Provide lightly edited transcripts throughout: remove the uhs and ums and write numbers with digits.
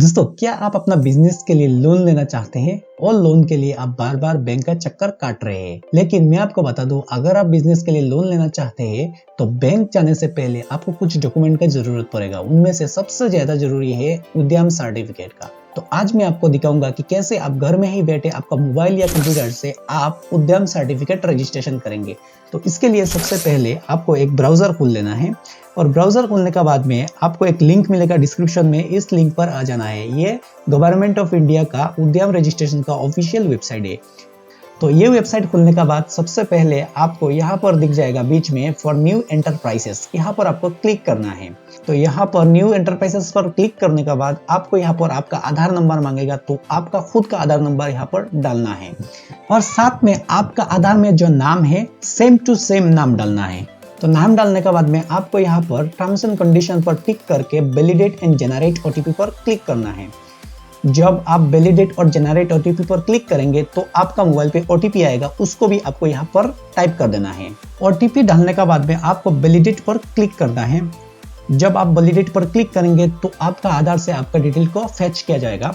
दोस्तों, क्या आप अपना बिजनेस के लिए लोन लेना चाहते हैं और लोन के लिए आप बार बार बैंक का चक्कर काट रहे हैं। लेकिन मैं आपको बता दूं, अगर आप बिजनेस के लिए लोन लेना चाहते हैं तो बैंक जाने से पहले आपको कुछ डॉक्यूमेंट की जरूरत पड़ेगा। उनमें से सबसे ज्यादा जरूरी है उद्यम सर्टिफिकेट का। तो आज मैं आपको दिखाऊंगा कि कैसे आप घर में ही बैठे आपका मोबाइल या कंप्यूटर से आप उद्यम सर्टिफिकेट रजिस्ट्रेशन करेंगे। तो इसके लिए सबसे पहले आपको एक ब्राउजर खोल लेना है और ब्राउजर खोलने के बाद में आपको एक लिंक मिलेगा डिस्क्रिप्शन में। इस लिंक पर आ जाना है। ये गवर्नमेंट ऑफ इंडिया का उद्यम रजिस्ट्रेशन का ऑफिशियल वेबसाइट है। तो ये वेबसाइट खुलने के बाद सबसे पहले आपको यहाँ पर दिख जाएगा बीच में फॉर न्यू एंटरप्राइजेस, यहाँ पर आपको क्लिक करना है। तो यहाँ पर न्यू एंटरप्राइजेस पर क्लिक करने के बाद आपको यहाँ पर आपका आधार नंबर मांगेगा, तो आपका खुद का आधार नंबर यहाँ पर डालना है और साथ में आपका आधार में जो नाम है सेम टू सेम नाम डालना है। तो नाम डालने के बाद में आपको यहाँ पर टर्म्स एंड कंडीशन पर टिक करके वैलिडेट एंड जनरेट ओटीपी पर क्लिक करना है। जब आप वैलिडेट और जनरेट ओटीपी पर क्लिक करेंगे तो आपका मोबाइल पे ओटीपी आएगा, उसको भी आपको यहाँ पर टाइप कर देना है। ओटीपी डालने के बाद में आपको वैलिडेट पर क्लिक करना है। जब आप वैलिडेट पर क्लिक करेंगे तो आपका आधार से आपका डिटेल को फेच किया जाएगा।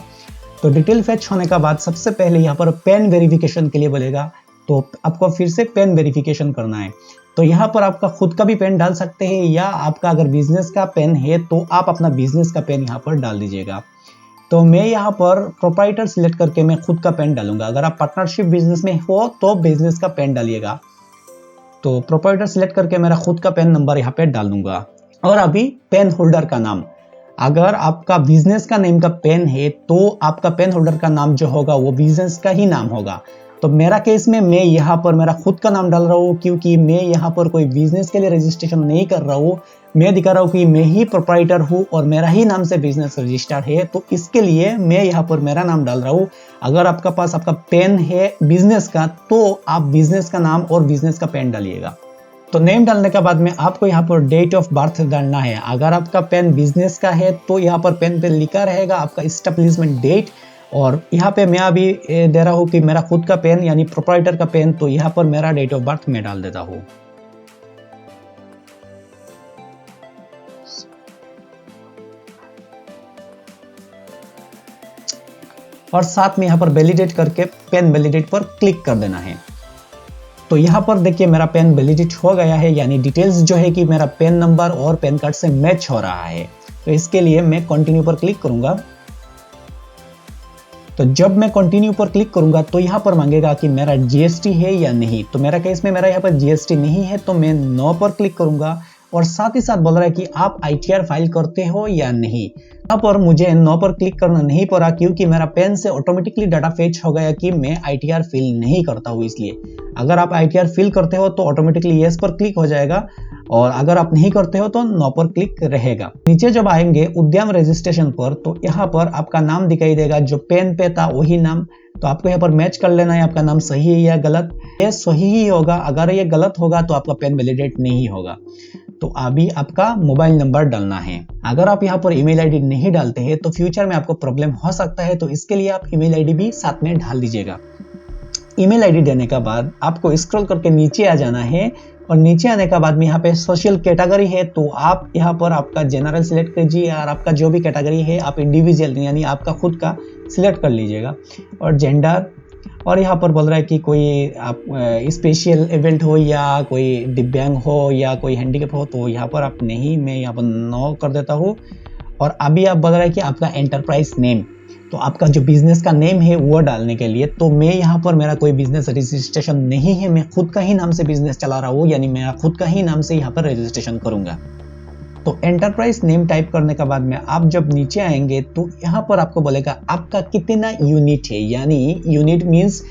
तो डिटेल फेच होने के बाद सबसे पहले यहाँ पर पैन वेरिफिकेशन के लिए बोलेगा, तो आपको फिर से पैन वेरिफिकेशन करना है। तो यहाँ पर आपका खुद का भी पेन डाल सकते हैं या आपका अगर बिजनेस का पेन है तो आप अपना बिजनेस का पेन यहाँ पर डाल दीजिएगा। तो मैं यहाँ पर प्रोप्राइटर सिलेक्ट करके मैं खुद का पेन डालूंगा। अगर आप पार्टनरशिप बिजनेस में हो तो बिजनेस का पेन डालिएगा। तो प्रोप्राइटर सिलेक्ट करके मेरा खुद का पेन नंबर यहाँ पे डाल दूंगा। और अभी पेन होल्डर का नाम, अगर आपका बिजनेस का नेम का पेन है तो आपका पेन होल्डर का नाम जो होगा वो बिजनेस का ही नाम होगा। तो मेरा केस में मैं यहाँ पर मेरा खुद का नाम डाल रहा हूँ, क्योंकि मैं यहाँ पर कोई बिजनेस के लिए रजिस्ट्रेशन नहीं कर रहा हूँ। मैं दिखा रहा हूँ कि मैं ही प्रोप्राइटर हूँ और मेरा ही नाम से बिजनेस रजिस्टर्ड है, तो इसके लिए मैं यहाँ पर मेरा नाम डाल रहा हूँ। अगर आपका पास आपका पेन है बिजनेस का तो आप बिजनेस का नाम और बिजनेस का पेन डालिएगा। तो नेम डालने के बाद में आपको यहाँ पर डेट ऑफ बर्थ डालना है। अगर आपका पेन बिजनेस का है तो यहाँ पर पेन पे लिखा रहेगा आपका एस्टैब्लिशमेंट डेट, और यहाँ पे मैं अभी दे रहा हूँ कि मेरा खुद का पेन यानी प्रोप्राइटर का पेन, तो यहाँ पर मेरा डेट ऑफ बर्थ मैं डाल देता हूँ। और साथ में यहाँ पर वैलिडेट करके पेन वैलिडेट पर क्लिक कर देना है। तो यहाँ पर देखिए मेरा पेन वैलिडेट हो गया है, यानी डिटेल्स जो है कि मेरा पेन नंबर और पेन कार्ड से मैच हो रहा है। तो इसके लिए मैं कंटिन्यू पर क्लिक करूंगा। तो जब मैं कंटिन्यू पर क्लिक करूंगा तो यहाँ पर मांगेगा कि मेरा जीएसटी है या नहीं। तो मेरा केस में मेरा यहाँ पर जीएसटी नहीं है, तो मैं नो पर क्लिक करूंगा। और साथ ही साथ बोल रहा है कि आप आईटीआर फाइल करते हो या नहीं। यहाँ पर मुझे नो पर क्लिक करना नहीं पड़ा, क्योंकि मेरा पेन से ऑटोमेटिकली डाटा फेच हो गया कि मैं आईटीआर फिल नहीं करता हूँ। इसलिए अगर आप आईटीआर फिल करते हो तो ऑटोमेटिकली यस पर क्लिक हो जाएगा, और अगर आप नहीं करते हो तो नो पर क्लिक रहेगा। नीचे जब आएंगे उद्यम रजिस्ट्रेशन पर तो यहाँ पर आपका नाम दिखाई देगा, जो पेन पे था वही नाम। तो आपको यहाँ पर मैच कर लेना है आपका नाम सही है या गलत। ये सही ही होगा, अगर ये गलत होगा तो आपका पेन वैलिडेट नहीं होगा। तो अभी आपका मोबाइल नंबर डालना है। अगर आप यहाँ पर ईमेल आईडी नहीं डालते हैं तो फ्यूचर में आपको प्रॉब्लम हो सकता है, तो इसके लिए आप ईमेल आईडी भी साथ में डाल दीजिएगा। ईमेल आईडी देने के बाद आपको स्क्रॉल करके नीचे आ जाना है, और नीचे आने के बाद में यहाँ पे सोशल कैटेगरी है, तो आप यहाँ पर आपका जनरल सिलेक्ट कीजिए, और आपका जो भी कैटेगरी है आप इंडिविजुअल यानी आपका खुद का सिलेक्ट कर लीजिएगा। और जेंडर, और यहाँ पर बोल रहा है कि कोई आप स्पेशल इवेंट हो या कोई दिव्यांग हो या कोई हैंडीकैप हो, तो यहाँ पर आप नहीं, मैं यहाँ पर नो कर देता हूँ। और अभी आप बोल रहा है कि आपका एंटरप्राइज नेम, तो आपका जो बिजनेस का नेम है वो डालने के लिए, तो मैं यहाँ पर मेरा कोई बिजनेस रजिस्ट्रेशन नहीं है, मैं खुद का ही नाम से बिजनेस चला रहा हूँ, यानी मेरा खुद का ही नाम से यहाँ पर रजिस्ट्रेशन करूंगा। तो एंटरप्राइज नेम टाइप करने के बाद में आप जब नीचे आएंगे तो यहाँ पर आपको बोलेगा आपका कितना यूनिट है, यानी यूनिट मीन्स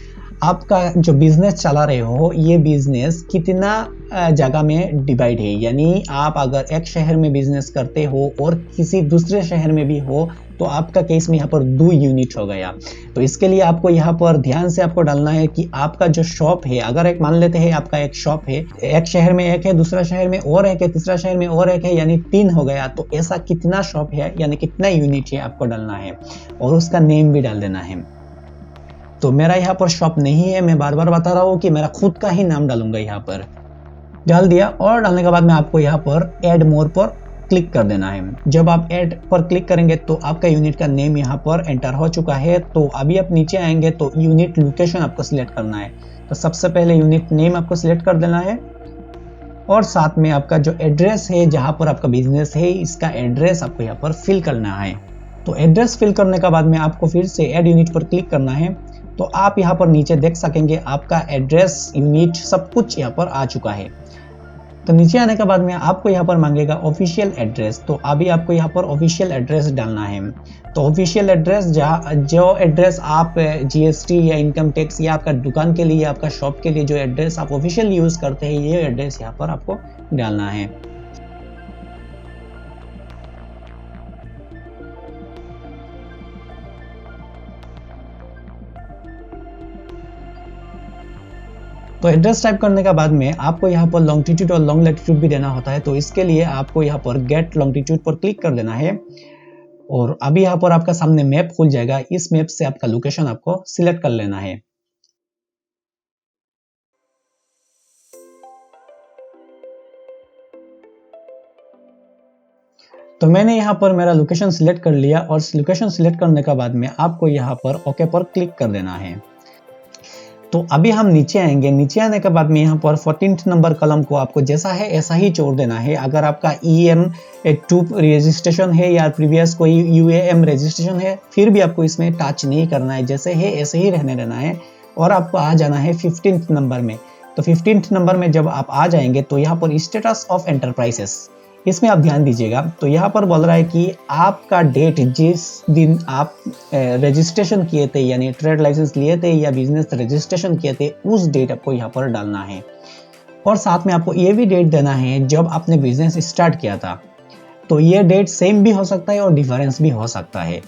आपका जो बिजनेस चला रहे हो ये बिजनेस कितना जगह में डिवाइड है। यानी आप अगर एक शहर में बिजनेस करते हो और किसी दूसरे शहर में भी हो तो आपका केस में यहाँ पर 2 यूनिट हो गया। तो इसके लिए आपको यहाँ पर ध्यान से आपको डालना है कि आपका जो शॉप है, अगर एक मान लेते हैं आपका एक शॉप है, एक शहर में एक है, दूसरा शहर में और एक है, तीसरा शहर में और एक है, यानी 3 हो गया। तो ऐसा कितना शॉप है यानी कितना यूनिट है आपको डालना है, और उसका नेम भी डाल देना है। तो मेरा यहाँ पर शॉप नहीं है, मैं बार बार बता रहा हूँ कि मेरा खुद का ही नाम डालूंगा। यहाँ पर डाल दिया, और डालने के बाद में आपको यहाँ पर ऐड मोर पर क्लिक कर देना है। जब आप ऐड पर क्लिक करेंगे तो आपका यूनिट का नेम यहाँ पर एंटर हो चुका है। तो अभी आप नीचे आएंगे तो यूनिट लोकेशन आपको सिलेक्ट करना है। तो सबसे पहले यूनिट नेम आपको सिलेक्ट कर देना है और साथ में आपका जो एड्रेस है जहां पर आपका बिजनेस है इसका एड्रेस आपको यहाँ पर फिल करना है। तो एड्रेस फिल करने के बाद में आपको फिर से ऐड यूनिट पर क्लिक करना है। तो आप यहाँ पर नीचे देख सकेंगे आपका एड्रेस, यूनिट सब कुछ यहाँ पर आ चुका है। तो नीचे आने के बाद में आपको यहाँ पर मांगेगा ऑफिशियल एड्रेस। तो अभी आपको यहाँ पर ऑफिशियल एड्रेस डालना है। तो ऑफिशियल एड्रेस जो एड्रेस आप जीएसटी या इनकम टैक्स या आपका दुकान के लिए, आपका शॉप के लिए जो एड्रेस आप ऑफिशियल यूज करते हैं ये एड्रेस यहाँ पर आपको डालना है। तो एड्रेस टाइप करने के बाद में आपको यहाँ पर लॉन्गिट्यूड और लॉन्ग लैटिट्यूड भी देना होता है। तो इसके लिए आपको यहाँ पर गेट लॉन्गिट्यूड पर क्लिक कर देना है और अभी यहाँ पर आपका सामने मैप खुल जाएगा। इस मैप से आपका लोकेशन आपको सिलेक्ट कर लेना है। तो मैंने यहाँ पर मेरा लोकेशन सिलेक्ट कर लिया और लोकेशन सिलेक्ट करने के बाद में आपको यहाँ पर ओके पर क्लिक कर देना है। तो अभी हम नीचे आएंगे। नीचे आने के बाद में यहाँ पर 14th नंबर कलम को आपको जैसा है ऐसा ही छोड़ देना है। अगर आपका EM2 रजिस्ट्रेशन है या प्रीवियस कोई UAM रजिस्ट्रेशन है फिर भी आपको इसमें टच नहीं करना है, जैसे है ऐसे ही रहने देना है और आपको आ जाना है 15th नंबर में। तो 15th नंबर में जब आप आ जाएंगे तो यहाँ पर स्टेटस ऑफ एंटरप्राइजेस, इसमें आप ध्यान दीजिएगा। तो यहाँ पर बोल रहा है कि आपका डेट जिस दिन आप रजिस्ट्रेशन किए थे यानी ट्रेड लाइसेंस लिए थे या बिजनेस रजिस्ट्रेशन किए थे उस डेट आपको यहाँ पर डालना है और साथ में आपको ये भी डेट देना है जब आपने बिजनेस स्टार्ट किया था। तो ये डेट सेम भी हो सकता है और डिफरेंस भी हो सकता है।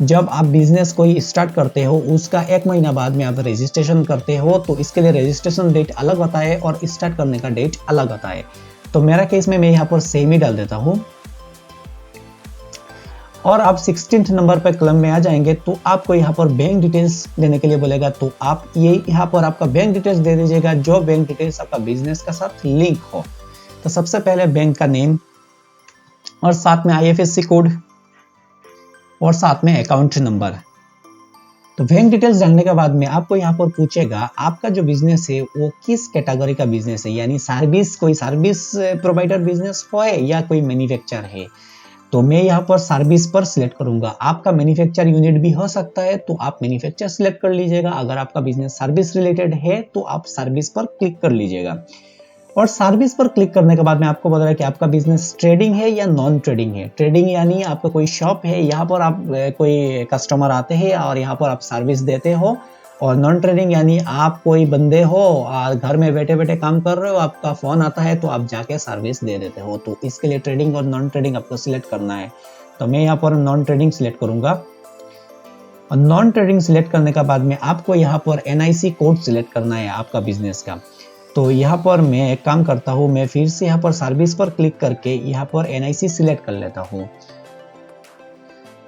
जब आप बिजनेस कोई स्टार्ट करते हो उसका 1 महीना बाद में आप रजिस्ट्रेशन करते हो तो इसके लिए रजिस्ट्रेशन डेट अलग होता है और स्टार्ट करने का डेट अलग होता है। तो मेरा केस में मैं यहाँ पर सेम ही डाल देता हूँ और आप 16th नंबर पर कलम में आ जाएंगे तो आपको यहाँ पर बैंक डिटेल्स देने के लिए बोलेगा। तो आप ये यहाँ पर आपका बैंक डिटेल्स दे दीजिएगा जो बैंक डिटेल्स आपका बिजनेस का साथ लिंक हो। तो सबसे पहले बैंक का नेम और साथ में IFSC कोड और साथ में अकाउंट नंबर। तो बैंक डिटेल्स जानने के बाद में आपको यहाँ पर पूछेगा आपका जो बिजनेस है वो किस कैटेगरी का बिजनेस है, यानी सर्विस, कोई सर्विस प्रोवाइडर बिजनेस हो या कोई मैन्युफैक्चर है। तो मैं यहाँ पर सर्विस पर सिलेक्ट करूंगा। आपका मैन्युफैक्चर यूनिट भी हो सकता है तो आप मैन्युफैक्चर सिलेक्ट कर लीजिएगा। अगर आपका बिजनेस सर्विस रिलेटेड है तो आप सर्विस पर क्लिक कर लीजिएगा और सर्विस पर क्लिक करने के बाद में आपको बता रहा है कि आपका बिजनेस ट्रेडिंग है या नॉन ट्रेडिंग है। ट्रेडिंग यानी आपका कोई शॉप है, यहाँ पर आप कोई कस्टमर आते हैं और यहाँ पर आप सर्विस देते हो, और नॉन ट्रेडिंग यानी आप कोई बंदे हो और घर में बैठे बैठे काम कर रहे हो, आपका फोन आता है तो आप जाके सर्विस दे देते हो। तो इसके लिए ट्रेडिंग और नॉन ट्रेडिंग आपको सिलेक्ट करना है। तो मैं यहाँ पर नॉन ट्रेडिंग सिलेक्ट करूंगा और नॉन ट्रेडिंग सिलेक्ट करने के बाद में आपको यहाँ पर NIC कोड सिलेक्ट करना है आपका बिजनेस का। तो यहाँ पर मैं एक काम करता हूँ, मैं फिर से यहाँ पर सर्विस पर क्लिक करके यहाँ पर NIC सिलेक्ट कर लेता हूँ।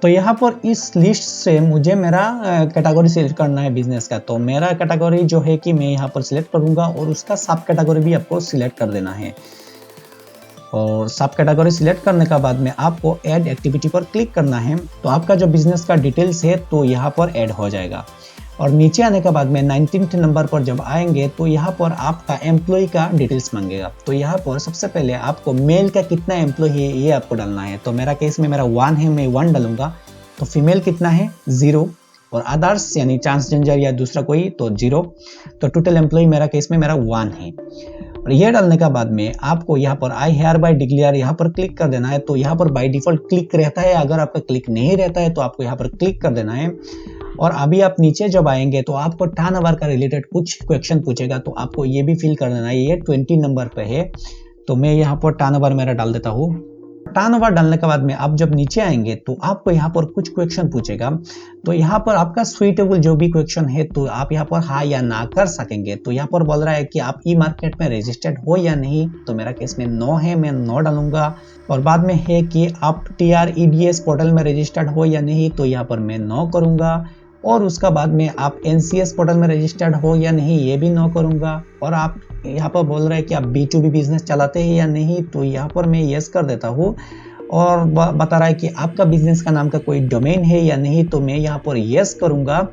तो यहाँ पर इस लिस्ट से मुझे मेरा कैटेगरी सिलेक्ट करना है बिजनेस का। तो मेरा कैटेगरी जो है कि मैं यहाँ पर सिलेक्ट करूँगा और उसका सब कैटेगरी भी आपको सिलेक्ट कर देना है। और सब कैटेगरी सिलेक्ट करने के बाद में आपको ऐड एक्टिविटी पर क्लिक करना है। तो आपका जो बिजनेस का डिटेल्स है तो यहाँ पर ऐड हो जाएगा। और नीचे आने के बाद में 19th नंबर पर जब आएंगे तो यहाँ पर आपका एम्प्लॉय का डिटेल्स मांगेगा। तो यहाँ पर सबसे पहले आपको मेल का कितना एम्प्लॉय है ये आपको डालना है। तो मेरा केस में मेरा 1 है, मैं 1 डालूंगा। तो फीमेल कितना है 0 और अदर्स यानी ट्रांसजेंडर या दूसरा कोई तो 0। तो टोटल एम्प्लॉय मेरा केस में मेरा 1 है। और ये डालने के बाद में आपको यहाँ पर आई हेयर बाय डिक्लेयर यहाँ पर क्लिक कर देना है। तो यहाँ पर बाय डिफॉल्ट क्लिक रहता है, अगर आपका क्लिक नहीं रहता है तो आपको यहाँ पर क्लिक कर देना है। और अभी आप नीचे जब आएंगे तो आपको टर्नओवर का रिलेटेड कुछ क्वेश्चन पूछेगा, तो आपको ये भी फिल कर देना है। ये 20 नंबर पे है तो मैं यहाँ पर टर्नओवर मेरा डाल देता हूँ। टर्नओवर डालने के बाद में आप जब नीचे आएंगे तो आपको यहाँ पर कुछ क्वेश्चन पूछेगा। तो यहाँ पर आपका सुइटेबल जो भी क्वेश्चन है तो आप यहाँ पर हाँ या ना कर सकेंगे। तो यहाँ पर बोल रहा है कि आप ई-मार्केट में रजिस्टर्ड हो या नहीं। तो मेरा केस में नो है, मैं नो डालूंगा। और बाद में है कि आप TREDS पोर्टल में रजिस्टर्ड हो या नहीं। तो यहाँ पर मैं नो करूंगा। और उसका बाद में आप NCS पोर्टल में रजिस्टर्ड हो या नहीं ये भी नो करूंगा। और आप यहाँ पर बोल रहे हैं कि आप B2B बिजनेस चलाते हैं या नहीं। तो यहाँ पर मैं यस कर देता हूँ। और बता रहा है कि आपका बिजनेस का नाम का कोई डोमेन है या नहीं, तो मैं यहाँ पर यस करूंगा।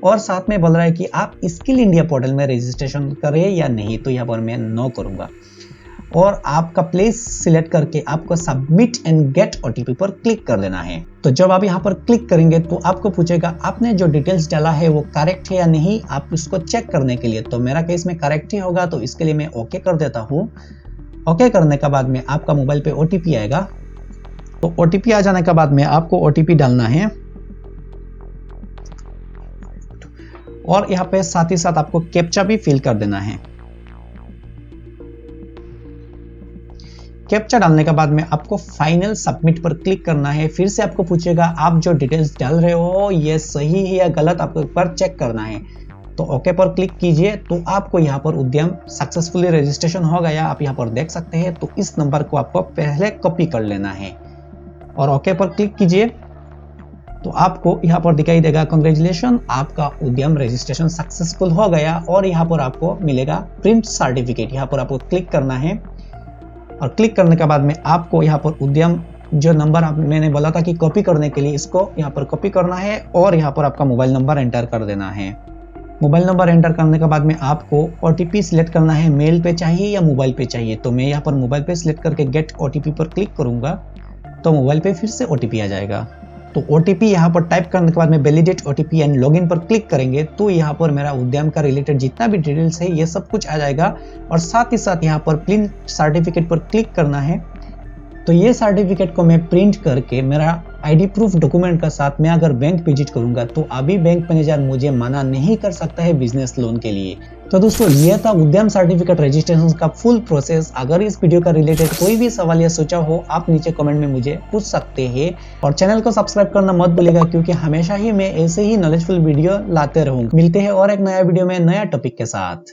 और साथ में बोल रहा है कि आप स्किल इंडिया पोर्टल में रजिस्ट्रेशन करें या नहीं, तो यहाँ पर मैं नो करूंगा। और आपका प्लेस सिलेक्ट करके आपको सबमिट एंड गेट ओटीपी पर क्लिक कर देना है। तो जब आप यहाँ पर क्लिक करेंगे तो आपको पूछेगा आपने जो डिटेल्स डाला है वो करेक्ट है या नहीं, आप उसको चेक करने के लिए। तो मेरा केस में करेक्ट ही होगा, तो इसके लिए मैं ओके कर देता हूँ। ओके करने के बाद में आपका मोबाइल पे ओटीपी आएगा। तो ओटीपी आ जाने के बाद में आपको ओटीपी डालना है, और यहाँ पे साथ ही साथ आपको कैप्चा भी फिल कर देना है। कैप्चा डालने के बाद में आपको फाइनल सबमिट पर क्लिक करना है। फिर से आपको पूछेगा आप जो डिटेल्स डाल रहे हो ये सही है या गलत, आपको एक बार चेक करना है। तो ओके पर क्लिक कीजिए। तो आपको यहाँ पर उद्यम सक्सेसफुली रजिस्ट्रेशन हो गया, आप यहाँ पर देख सकते हैं। तो इस नंबर को आपको पहले कॉपी कर लेना है और ओके पर क्लिक कीजिए। तो आपको यहाँ पर दिखाई देगा कांग्रेचुलेशन, आपका उद्यम रजिस्ट्रेशन सक्सेसफुल हो गया। और यहाँ पर आपको मिलेगा प्रिंट सर्टिफिकेट, यहाँ पर आपको क्लिक करना है। और क्लिक करने के बाद में आपको यहाँ पर उद्यम जो नंबर मैंने बोला था कि कॉपी करने के लिए, इसको यहाँ पर कॉपी करना है और यहाँ पर आपका मोबाइल नंबर एंटर कर देना है। मोबाइल नंबर एंटर करने के बाद में आपको ओटीपी सिलेक्ट करना है, मेल पे चाहिए या मोबाइल पे चाहिए। तो मैं यहाँ पर मोबाइल पे सिलेक्ट करके गेट ओटीपी पर क्लिक करूंगा, तो मोबाइल पे फिर से ओटीपी आ जाएगा। तो ओटीपी यहाँ पर टाइप करने के बाद में वैलिडेट ओटीपी एंड लॉगिन पर क्लिक करेंगे तो यहाँ पर मेरा उद्यम का रिलेटेड जितना भी डिटेल्स है ये सब कुछ आ जाएगा। और साथ ही साथ यहाँ पर प्रिंट सर्टिफिकेट पर क्लिक करना है। तो ये सर्टिफिकेट को मैं प्रिंट करके मेरा आईडी प्रूफ डॉक्यूमेंट का साथ में अगर बैंक विजिट करूंगा तो अभी बैंक मैनेजर मुझे मना नहीं कर सकता है बिजनेस लोन के लिए। तो दोस्तों ये था उद्यम सर्टिफिकेट रजिस्ट्रेशन का फुल प्रोसेस। अगर इस वीडियो का रिलेटेड कोई भी सवाल या सोचा हो आप नीचे कमेंट में मुझे पूछ सकते हैं। और चैनल को सब्सक्राइब करना मत भूलिएगा, क्योंकि हमेशा ही मैं ऐसे ही नॉलेजफुल वीडियो लाते रहूंगा। मिलते हैं और एक नया वीडियो में नया टॉपिक के साथ।